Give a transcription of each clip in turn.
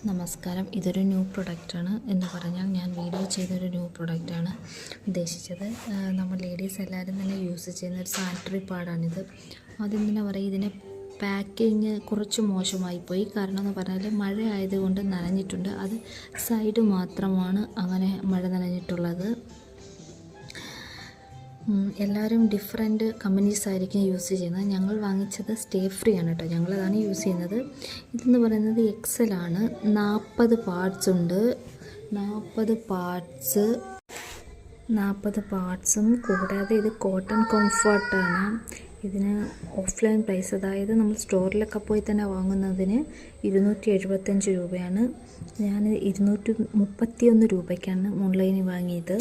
നമസ്കാരം. ഇതൊരു ന്യൂ പ്രൊഡക്റ്റാണ് എന്ന് പറഞ്ഞാൽ ഞാൻ വീഡിയോ ചെയ്തൊരു ന്യൂ പ്രൊഡക്റ്റാണ് ഉദ്ദേശിച്ചത്. നമ്മൾ ലേഡീസ് എല്ലാവരും തന്നെ യൂസ് ചെയ്യുന്ന ഒരു സാനിറ്ററി പാഡാണിത്. അതെന്തിനാ പറയുക, ഇതിൻ്റെ പാക്കിങ് കുറച്ച് മോശമായിപ്പോയി. കാരണം എന്ന് പറഞ്ഞാൽ മഴ ആയതുകൊണ്ട് നനഞ്ഞിട്ടുണ്ട്. അത് സൈഡ് മാത്രമാണ് അങ്ങനെ മഴ നനഞ്ഞിട്ടുള്ളത്. എല്ലാവരും ഡിഫറെൻറ്റ് കമ്പനീസ് ആയിരിക്കും യൂസ് ചെയ്യുന്നത്. ഞങ്ങൾ വാങ്ങിച്ചത് സ്റ്റേ ഫ്രീ ആണ് കേട്ടോ. ഞങ്ങളതാണ് യൂസ് ചെയ്യുന്നത്. ഇതെന്ന് പറയുന്നത് എക്സലാണ്. 40 പാർട്സ് ഉണ്ട്. 40 പാർട്സും കൂടാതെ ഇത് കോട്ടൺ കംഫർട്ടാണ്. ഇതിന് ഓഫ്ലൈൻ പ്രൈസ്, അതായത് നമ്മൾ സ്റ്റോറിലൊക്കെ പോയി തന്നെ വാങ്ങുന്നതിന് 275 രൂപയാണ്. ഞാൻ 231 രൂപയ്ക്കാണ് ഓൺലൈനിൽ വാങ്ങിയത്.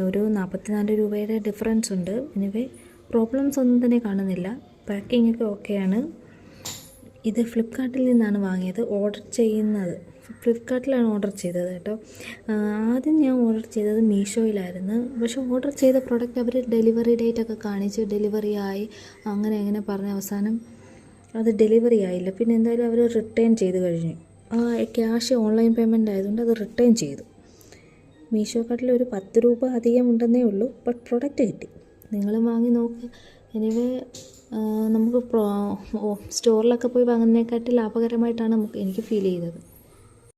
ഒരു 44 രൂപയുടെ ഡിഫറൻസ് ഉണ്ട്. എനിവേ പ്രോബ്ലംസ് ഒന്നും തന്നെ കാണുന്നില്ല. പാക്കിംഗ് ഒക്കെ ഓക്കെയാണ്. ഇത് ഫ്ലിപ്കാർട്ടിൽ നിന്നാണ് വാങ്ങിയത്. ഫ്ലിപ്കാർട്ടിലാണ് ഓർഡർ ചെയ്തത് കേട്ടോ. ആദ്യം ഞാൻ ഓർഡർ ചെയ്തത് മീഷോയിലായിരുന്നു. പക്ഷേ ഓർഡർ ചെയ്ത പ്രോഡക്റ്റ് അവർ ഡെലിവറി ഡേറ്റ് ഒക്കെ കാണിച്ച് ഡെലിവറി ആയി അങ്ങനെ പറഞ്ഞ അവസാനം അത് ഡെലിവറി ആയില്ല. പിന്നെ എന്തായാലും അവർ റിട്ടേൺ ചെയ്ത് കഴിഞ്ഞു. ക്യാഷ് ഓൺലൈൻ പേയ്മെൻ്റ് ആയതുകൊണ്ട് അത് റിട്ടേൺ ചെയ്തു. മീഷോക്കാട്ടിൽ ഒരു 10 രൂപ അധികം ഉണ്ടെന്നേ ഉള്ളൂ. ബട്ട് പ്രൊഡക്റ്റ് കിട്ടി. നിങ്ങളും വാങ്ങി നോക്ക്. എനിവേ നമുക്ക് സ്റ്റോറിലൊക്കെ പോയി വാങ്ങുന്നതിനെക്കാട്ടി ലാഭകരമായിട്ടാണ് എനിക്ക് ഫീൽ ചെയ്തത്.